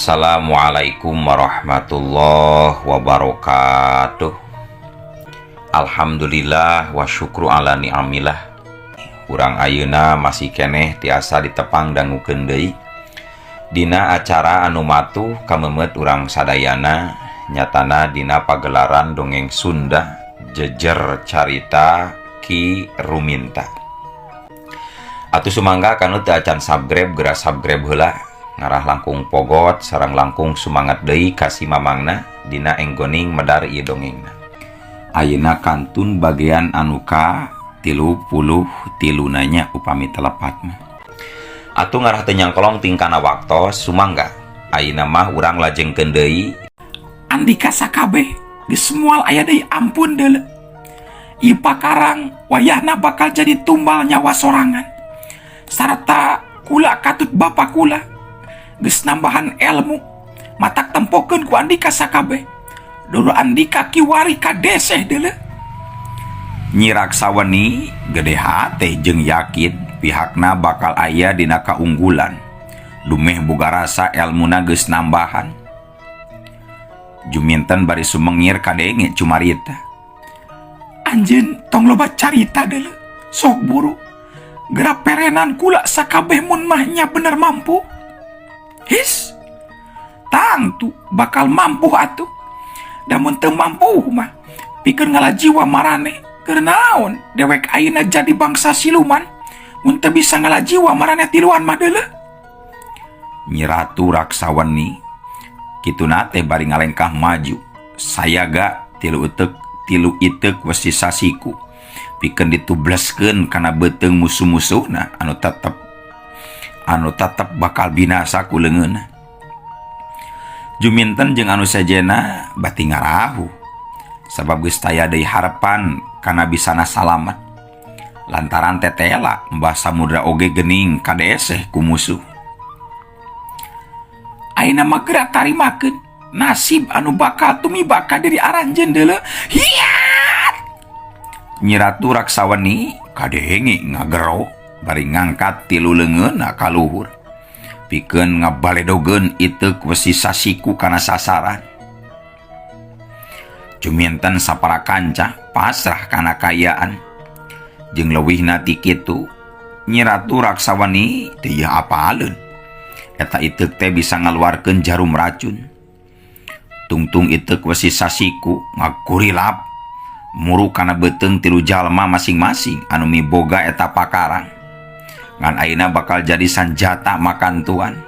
Assalamualaikum warahmatullahi wabarakatuh. Alhamdulillah wa syukru ala ni'amillah. Urang ayeuna masih keneh tiasa ditepang dangukeun deui dina acara anu matuh kamemet urang sadayana, nyatana dina pagelaran dongeng Sunda jejer carita Ki Ruminta. Atuh sumangga kanu teu acan subscribe geura subscribe heula. Ngarah langkung pogot sareng langkung sumangat deui ka si mamangna dina enggoning medar ieu dongengna. Ayeuna kantun bagian anu ka 33 nanya upami telepat mah. Atuh ngarah teu nyangkolong tingkana waktos sumangga. Ayeuna mah urang lajengkeun deui Andika sakabeh geus moal aya deui ampun deuleu. Ieu pakarang wayahna bakal jadi tumbal nyawa sorangan. Sarta kula katut bapa kula geus nambahan ilmu matak tempokeun ku Andika sakabeh. Dodo Andika kiwari ka deseh deuleu. Nyi Raksaweni gede hate jeung yakin pihakna bakal aya dina kaunggulan. Lumeh boga rasa elmuna geus nambahan. Juminten bari sumengir kadenge cumarita. Anjeun tong loba carita deuleu. Sok buru. Geura perenan kula sakabeh mun mahnya bener mampu. His, tangtu bakal mampu atuh. Da mun teu mampu mah pikeun ngalajiwa marane. Keur naon dewek ayeuna jadi bangsa siluman mun teu bisa ngalajiwa marane tiluan mah deuleu. Nyi Ratu Raksaweni kituna teh bari ngalengkah maju. Sayaga tilu itek wesi sasiku pikeun ditubleskeun kana beuteung musuh-musuhna anu tetep bakal binasa ku leungeunna. Juminten jeung anu sajena bati ngarahu sabab geus taya deui harepan kana bisana salamet. Lantaran tetela Mbah Samudra oge geuning kadeseh ku musuh. Ayeuna mah geura tarimakeun nasib anu bakal tumiba ka diri aranjeun deuleu. Hiat! Nyi Ratu Raksaweni kadenge ngagero bari ngangkat tilu leungeunna ka luhur pikeun ngabaledogeun itek wesi sasiku kana sasaran. Juminten sapara kanca pasrah kana kayaan jeung leuwihna ti kitu Nyi Ratu Raksaweni teu apaleun eta itek teh bisa ngaluarkeun jarum racun. Tungtung itek wesi sasiku ngakurilap muru kana beuteung tilu jalma masing-masing anu miboga eta pakarang. Ngan ayeuna bakal jadi sanjata makan tuan.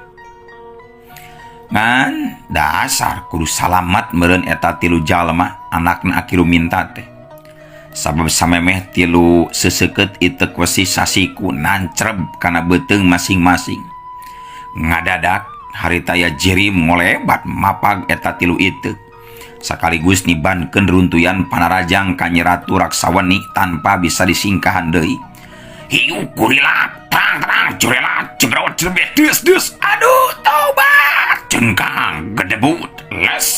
Ngan dasar kudu salamat meureun eta tilu jalma anakna Ki Ruminta teh. Sabab samemeh tilu seseukeut itek wesi sasiku nancreb kana beuteung masing-masing. Ngadadak haritaya jirim ngolebat mapag eta tilu itek. Sakaligus nibankeun runtuyan panarajang ka Nyi Ratu Raksaweni tanpa bisa disingkahan deui. Hiu kurilap terang curelat cegrot cerbet dus aduh tobat cengkang gedebut les.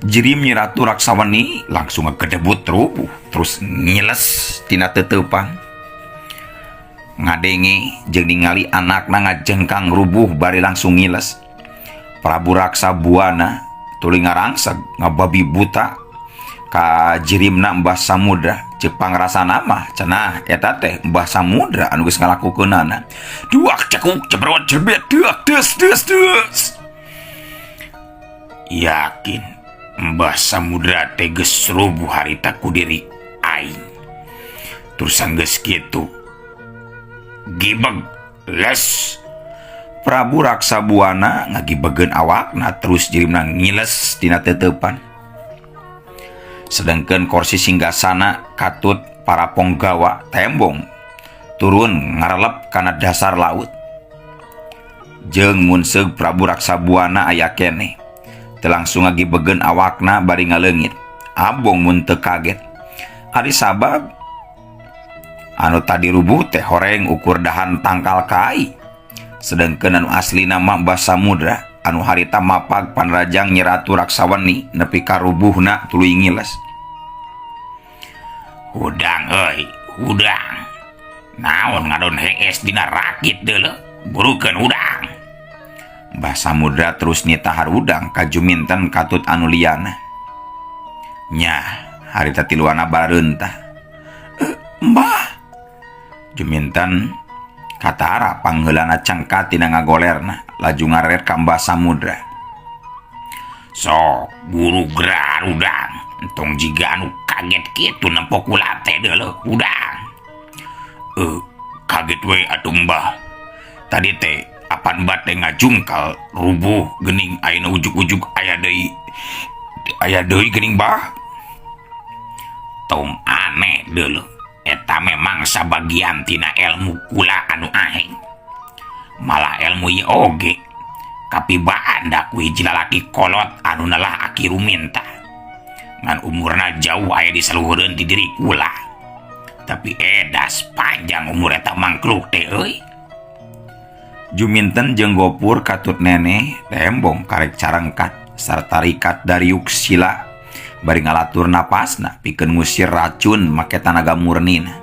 Jirim Nyi Ratu Raksaweni langsung ngegedebut rubuh terus ngiles tina teuteupan. Ngadenge jeung ningali anakna ngajengkang rubuh bari langsung ngiles. Prabu Raksabuana tuluy ngarangseg ngababi buta ka jirimna Mbah Samudra. Jepang rasana mah cenah eta teh Mbah Samudra anu geus ngalakukeunana. Duak cekuk cebrot cerbet dus. Yakin Mbah Samudra teh geus rubuh harita ku diri aing. Terus geus kitu gibeg les. Prabu Raksabuana ngagibegeun awakna terus jirimna ngiles tina teuteupan. Sedangkan kursi singgasana katut para ponggawa tembong turun ngarelep kana dasar laut. Jeung munseug Prabu Raksabuana aya keneh teu langsung ngagibegeun awakna bari ngaleungit. Abong mun teu kaget ari sabab anu tadi rubuh teh horeng ukur dahan tangkal kai. Sedangkan anu aslina mah Mbah Samudra anu harita mapag panrajang Nyi Ratu Raksaweni nepi ka rubuhna tuluy ngiles. Udang euy, udang. Naon ngadon hees dina rakit deuleu, burukeun udang. Mbah Samudra terus nitahar udang ka Juminten katut anu liana. Nya, harita tiluana bareun tah. Mbah, Juminten katara pangheulana cangkat tina ngagolerna, laju ngarer ka Mbah Samudra. Sok buru gerar udang, entong jiga anu kaget kitu nempok ulah teh deuleuh udang. Kaget we atuh Mbah. Tadi teh apan bate ngajungkal rubuh geuning ayeuna ujug-ujug aya deui geuning Mbah. Tong aneh deuleuh. Eta memang sabagian tina ilmu kula anu aheng. Malah ilmu ieu oge kapibaan da ku hiji lalaki kolot anu nalah Aki Ruminta. Ngan umurna jauh aya di saluhureun di diri kula. Tapi edas panjang umur eta mangkluk teh euy. Juminten jeung Gopur katut nene tembong karek carengkat sarta rikat dariuk sila bari ngalatur napasna pikeun ngusir racun make tanaga murnina.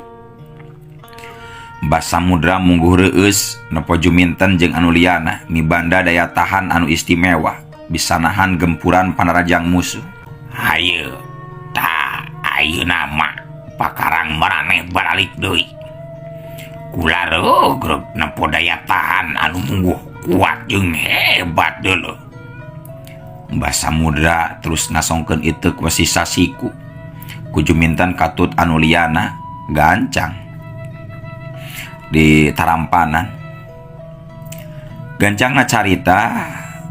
Mbah Samudra mungguh reueus nepo Juminten jeung anu liana mibanda daya tahan anu istimewa bisa nahan gempuran panarajang musuh. Haye, tah ayeuna mah pakarang maraneh baralik deui. Kula reogreg nepo daya tahan anu mungguh kuat jeung hebat deuleuh. Mbah Samudra terus ngasongkeun ieu ku sisa siku. Ku Juminten katut anu liana gancang di tarampanan. Gancang ngacarita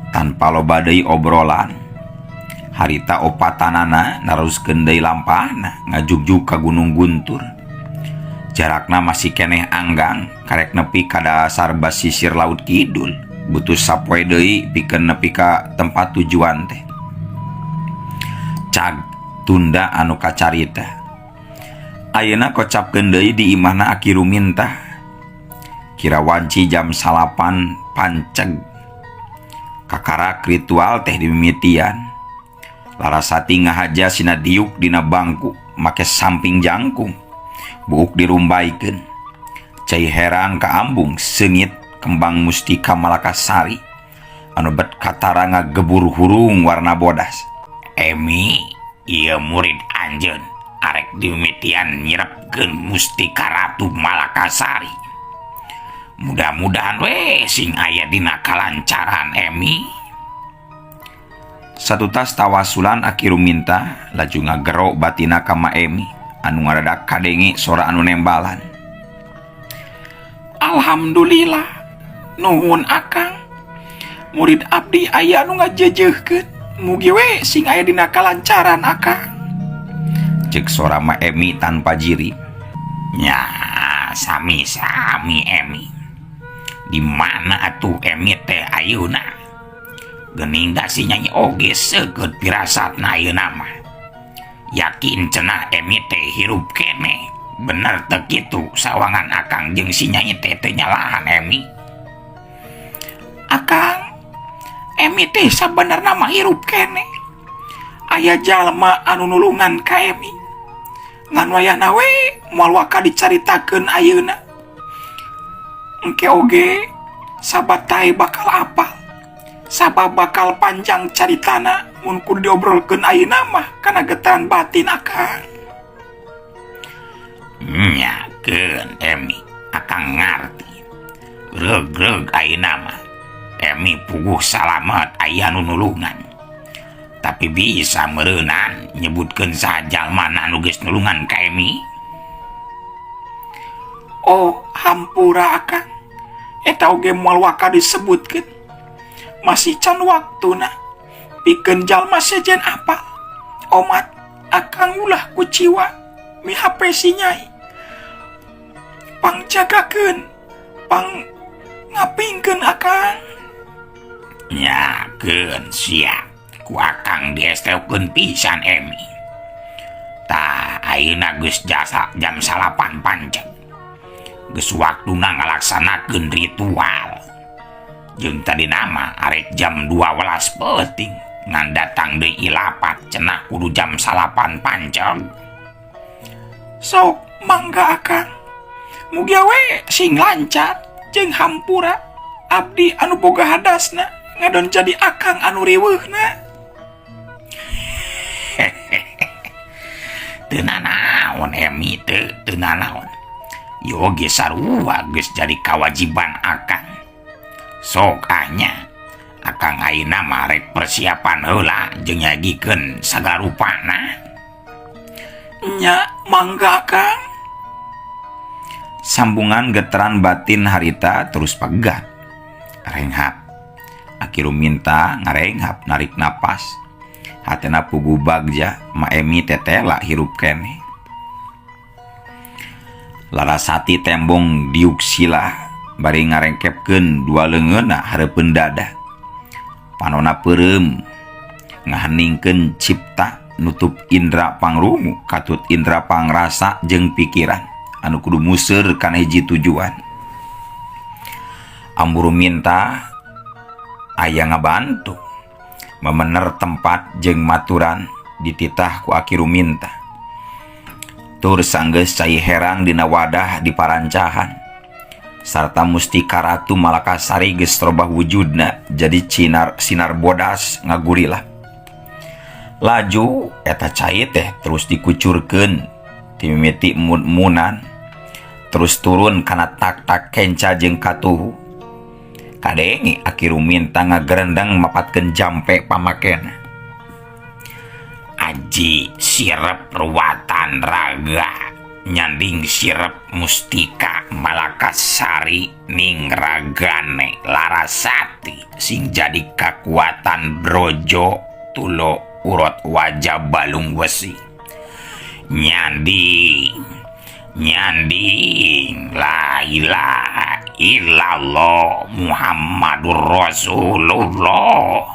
tanpa loba deui obrolan. Harita opatanana naruskeun deui lampahna ngajugjug ka Gunung Guntur. Jarakna masih keneh anggang karek nepi ka dasar basisir laut kidul. Butuh sapoe deui pikeun nepi ka tempat tujuan teh. Cag tunda anu kacarita. Ayeuna kocapkeun deui di imahna Aki Ruminta. Kira wanci jam 8 panceg. Kakarak ritual teh dimimitian. Larasati ngahaja sina diuk dina bangku make samping jangkung. Buuk dirumbaikeun. Cai herang kaambung seungit kembang mustika Malakasari anu bet katara ngagebur hurung warna bodas. Emi, ieu murid anjeun arek dimimitian nyirepkeun mustika Ratu Malakasari. Mudah-mudahan we sing aya dina kalancaran Emi. Satu tas tawasulan Aki Ruminta laju ngagero batina ka Emi anu ngaradak kadenge sora anu nembalan. Alhamdulillah, nuhun Akang. Murid abdi aya anu ngajejeuhkeun. Mugi we sing aya dina kalancaran Akang. Cek sora Emi tanpa jiri. Nya, sami-sami Emi. Di mana atuh Emi teh ayeuna? Geuning da si Nyai oge seukeut pirasatna ayeuna mah. Yakin cenah Emi teh hirup keneh. Bener teh kitu sawangan Akang jeung si Nyai teh nyalahan Emi. Akang, Emi teh sabenerna mah hirup keneh. Aya jalma anu nulungan ka Emi. Ngan wayahna we moal waka dicaritakeun ayeuna. Engke oge sabatae bakal apal. Sabab bakal panjang caritana mun kudu diobrolkeun ayeuna mah kana getaran batin Akang. Nyakeun Emi, Akang ngarti. Reug-reug ayeuna mah Emi puguh salamet aya nu nulungan. Tapi bisa meureunan nyebutkeun saha jalmana anu geus nulungan ka Emi? Oh, hampura Akang. Eta oge moal waka disebutkeun. Masih can waktuna. Pikeun jalma sejen apa? Omat Akang ulah ku ciwa mi HP si Nyai. Pangjagakeun, ngapingkeun Akang. Nyakeun siap. Ku Akang diesteukeun pisan Emi. Tah ayeuna geus jasa jam 8 panceg. Geus waktuna ngalaksanakeun ritual. Jeung tadi nama arek jam 12 peuting ngan datang deui ilapat cenah kudu jam 8 panceg. Sok mangga Akang. Mugi we sing lancar jeung hampura abdi anu boga hadasna ngadon jadi akang anu riweuhna. Teu nanaon Emi, teu nanaon. Yo ge sarua geus jadi kewajiban akang. Sok anya akang ayeuna mah rek persiapan heula jeung nyagikeun sagarupana. Nya mangga Kang. Sambungan geteran batin harita terus pegat. Renghap. Aki Ruminta ngarenghap narik napas. Hatena pugu bagja Ma Emi tetela hirup keneh. Larasati tembong diuk sila bari ngarengkepkeun dua leungeunna hareupeun dada. Panonna peureum ngaheningkeun cipta nutup indra pangrungu katut indra pangrasa jeung pikiran anu kudu museur kana hiji tujuan. Ambu Ruminta aya ngabantu memener tempat jeung maturan dititah ku Aki Ruminta. Tur sanggeus cai herang dina wadah diparancahan. Sarta Mustika Ratu Malakasari geus robah wujudna jadi sinar bodas ngagurilah. Laju eta cai teh terus dikucurkeun ti mimiti mun-munan terus turun kana tak-tak kenca jeung katuhu. Kadenge Aki Ruminta ngagerendang mapatkeun jampe pamakena. Aji sirep ruwatan raga nyanding sirep Mustika Malakasari ning ragane Larasati sing jadi kakuatan brojo tulo urut wajah balung wesi. Nyanding la ilaha illallah Muhammadur Rasulullah.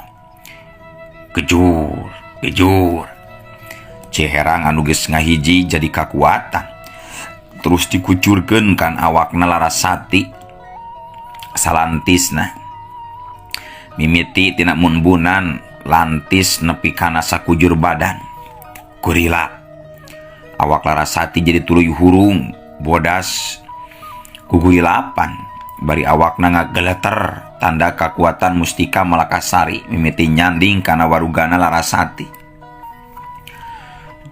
Gejur Ciherang anu geus ngahiji jadi kakuatan terus dikucurkeun kan awakna Larasati salantisna mimiti tina munbunan lantis nepi kana sakujur badan. Kurila awak Larasati jadi tuluy hurung bodas kuguilapan bari awakna ngageleter tanda kekuatan Mustika Malakasari mimiti nyanding kana warugana Larasati.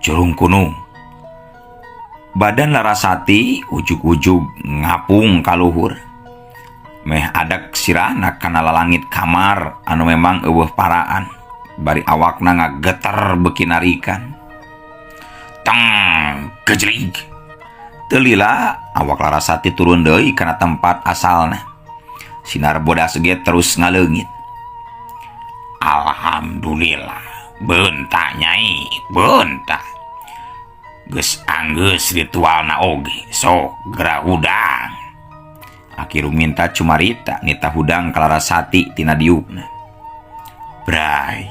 Jurung kuno badan Larasati ujug-ujug ngapung kaluhur meh adak sirahna kana lalangit kamar anu memang eueuh paraan bari awakna ngageter beuki narikan. Teng gejlig. Teu lila awak Larasati turun deui kana tempat asalna. Sinar bodas ge terus ngaleungit. Alhamdulillah, beunta Nyai, beunta. Geus anggeus ritualna oge, sok gera hudang. Aki Ruminta cumarita nita hudang ka Larasati tina diukna. Brai.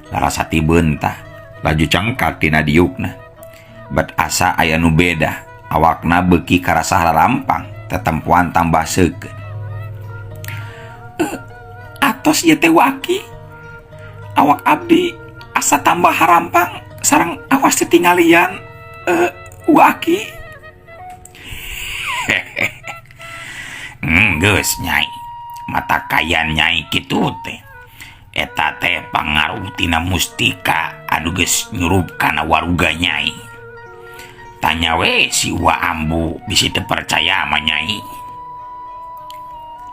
Larasati beunta laju cangkat tina diukna. Bet asa aya nu beda, awakna beuki karasa lalampang, tetempuan tambah seukeut. Atos ieu teh Waki. Awak abdi asa tambah harampang sareng awas ditinggalian Waki. Geus Nyai, mata kayan Nyai kitu teh. Eta teh pangaruh tina mustika anu geus nyurup kana waruga Nyai. Tanya we si Wa Ambu bisi teu percaya sama Nyai.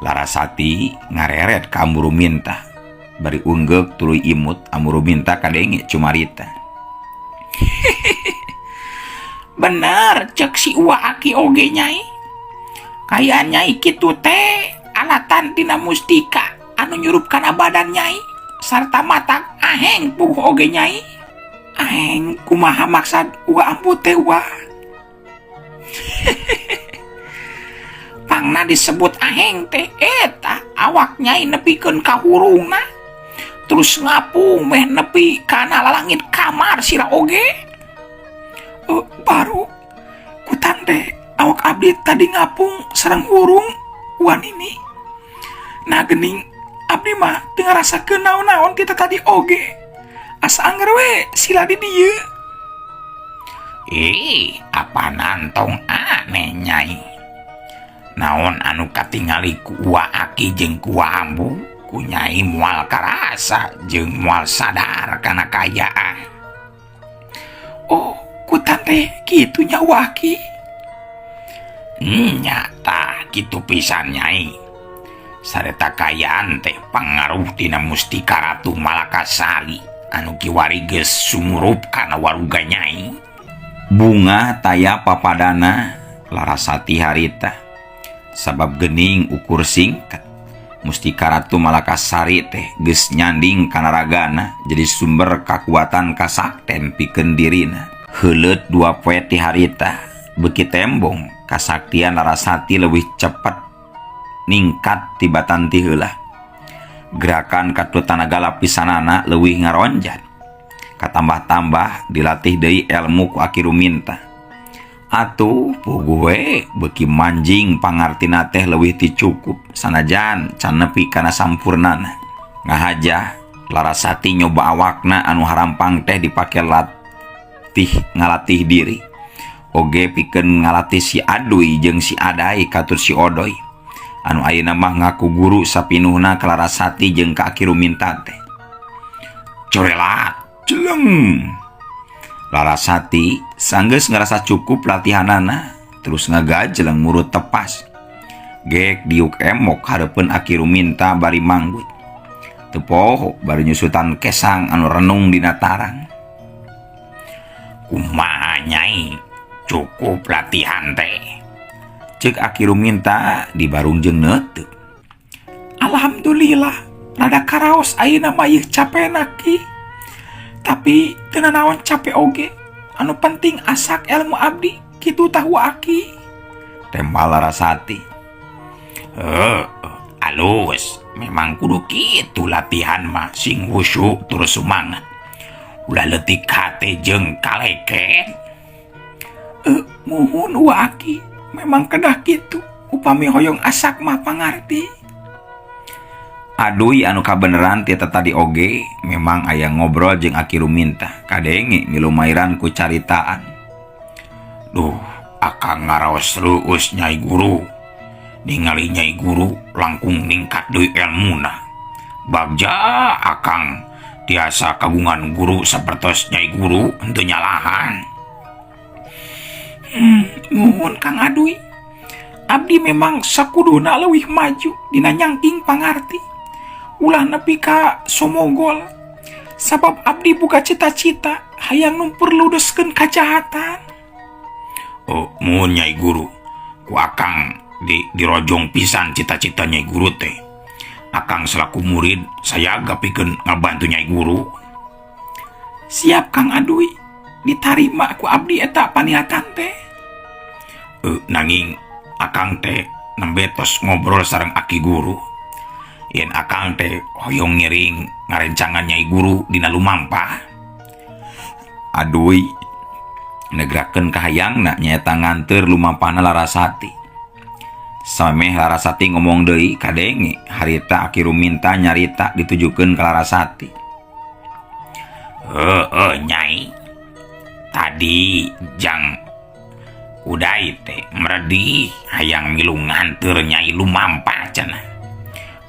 Larasati ngareret ka Ambu Ruminta bari unggek tuluy imut. Ambu Ruminta kadenge cumarita. Bener cek si Wa Aki oge Nyai. Kaya Nyai kitu teh alatan tina mustika anu nyurup kana badan Nyai sarta mata aheng puguh oge Nyai. Aheng kumaha maksad Wa Ambu teh Wa? Pangna disebut aheng teh eta awak Nyai nepikeun ka hurungna terus ngapung meh nepi kana lalangit kamar sira oge. Baru kutande awak abdi tadi ngapung sareng hurung wanini. Nah gening abdi mah teu ngarasakeun naon-naon kita tadi oge. Asa angger we sila di dieu. Apa nantong aneh Nyai. Naon anu katingali ku Wa Aki jeung ku Wa Ambu ku Nyai moal karasa jeung moal sadar kana kayaan. Oh, ku tante gitu nya Waki. Nyata kitu pisan Nyai. Sareta kayaan teh pangaruh tina Mustika Ratu Malakasari anu kiwari geus sumurup kana waruga Nyai. Bunga taya papadana Larasati harita sabab gening ukur singkat Mustika Ratu Malakasari teh geus nyanding kana ragana jadi sumber kakuatan kasakten pikeun dirina. Heuleut 2 poe ti harita beuki tembong kasaktian Larasati leuwih cepet ningkat tibatan ti heula. Gerakan katu tanaga lapisanana leuwih ngaronjat. Katambah-tambah dilatih deui ilmu ku Aki Ruminta. Atuh puguh we beuki manjing pangartina teh leuwih ti cukup sanajan can nepi kana sampurnana. Ngahajah Larasati nyoba awakna anu harampang teh dipake ngalatih diri. Oge pikeun ngalatih si Aduy jeung si Adai katur si Odoy. Anu ayeuna mah ngaku guru sapinuhna ka Larasati jeung ka Aki Ruminta teh. Corelat jeleng. Larasati sanggeus ngerasa cukup latihanana terus ngagajeleng murut tepas. Gek diuk emok hareupeun Aki Ruminta bari manggut. Teu poho bari nyusutan kesang anu renung dina tarang. Kumaha Nyai, cukup latihan teh? Ceuk Aki Ruminta dibarung jeung neuteuk. Alhamdulillah, rada karaos ayeuna mah ieu capena Ki. Tapi teu naon capek oge. Anu penting asak ilmu abdi, kitu tahu Aki. Tembal Larasati. Alus, memang kudu kitu latihan mah sing husyuk terus semangat. Ulah leutik hate jeung kaleken. Muhun Aki, memang kedah kitu. Upami hoyong asak mah pangarti. Aduy anu kabeneran tieta tadi oge memang aya ngobrol jeung Aki Ruminta kadenge milumairan ku caritaan. Duh, akang ngaraos reueus Nyai Guru. Ningali Nyai Guru langkung ningkat deui elmuna. Bagja akang tiasa kagungan guru sapertos Nyai Guru henteu nyalahan. Nuhun Kang Aduy. Abdi memang sakuduna leuwih maju dina nyangking pangarti. Ulah nepi ka somogol. Sabab abdi buka cita-cita hayang numpur ludeskeun kajahatan. Oh, muhun Nyai Guru. Ku akang dirojong pisan cita-cita Nyai Guru teh. Akang selaku murid saya gapikeun ngabantu Nyai Guru. Siap Kang Aduy. Ditarima ku abdi eta paniatan teh. Nanging akang teh nembe tos ngobrol sareng Aki Guru. Yen akang teh hoyong ngiring ngarencangan Nyai Guru dina lumampah. Aduy negrakeun kahayangna nyaeta nganteur lumampahna Larasati. Sameh Larasati ngomong deui kadenge harita Aki Ruminta nyarita ditujukeun ka Larasati. Nyai. Tadi jang Uday teh meredih hayang milu nganteur Nyai lumampah cenah.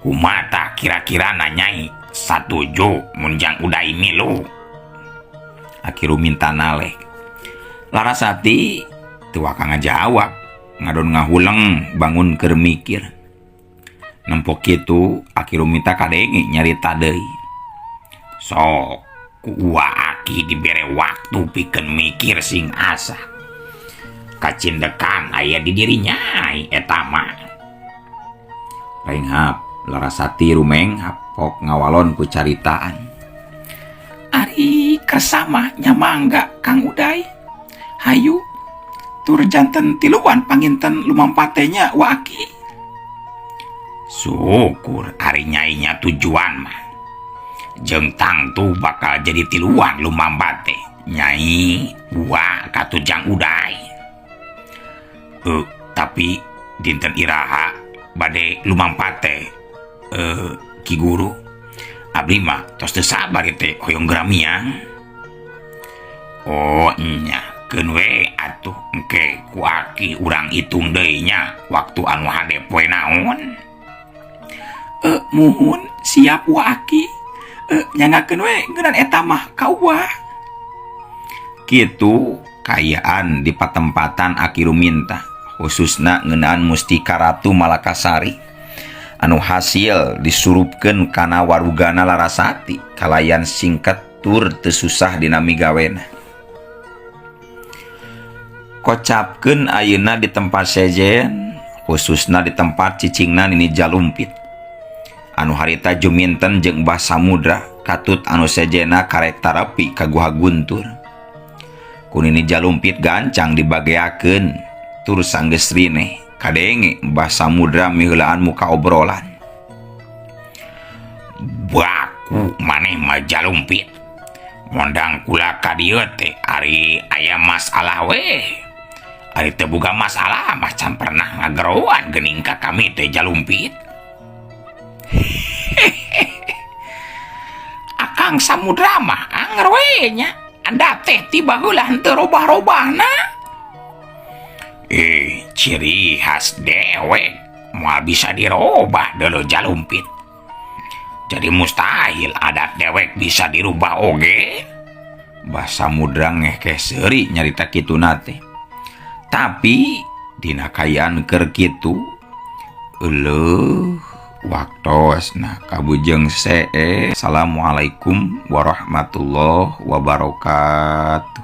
Kumata kira-kira Nyai satuju mun jang Uday milu. Aki Ruminta naleh. Larasati teu waka ngajawab, ngadon ngahuleng bangun keur mikir. Nempok kitu Aki Ruminta kadenge nyarita deui. Sok ku Aki dibere waktu pikeun mikir sing asa. Kacindekan aya di diri Nyai eta mah. Painghap Larasati rumeng hapok ngawalon ku caritaan. Ari kersama nyamangga Kang Uday. Hayu tur janten tiluan panginten lumampatenya Waki. Syukur ari Nyai nya tujuan mah. Jeung tangtu bakal jadi tiluan lumampate Nyai wa katujang Uday. Tapi dinten iraha bade lumampate Ki Guru. Abdi mah tos teu sabar teh hoyong gramiang. Oh nya keun we atuh engke ku Aki urang hitung deui nya waktu anu hade poe naon. Muhun siap waki. Nyangakeun we ngeunaan eta mah kaua. Kitu kayaan di patempatan Aki Ruminta, khususna ngeunaan Mustika Ratu Malakasari anu hasil disurupkeun kana warugana Larasati kalayan singkat tur teu susah dina migawena. Kocapkeun ayeuna di tempat sejen, khususna di tempat cicingna Nini Jalumpit anu harita juminten jeung Mbah Samudra katut anu sejena karek tarapi ka Guha Guntur. Ku Nini Jalumpit gancang dibageakeun tur sanggeus rine kadenge Mbah Samudra miheulaan muka obrolan. Baku maneh mah Jalumpit, mondang kula ka dieu teh ari aya masalah we. Ari teu boga masalah mah can pernah ngageroan geuning ka kami teh Jalumpit. Akang Samudra mah anger we nya, anda teh tiba heula henteu robah-robahna. Ciri khas dewek moal bisa dirobah deuleu Jalumpit. Jadi mustahil adat dewek bisa dirubah oge. Mbah Samudra ngeh seuri nyarita kituna teh. Tapi dina kayaan keur kitu waktosna kabujeng see. Assalamualaikum warahmatullahi wabarakatuh.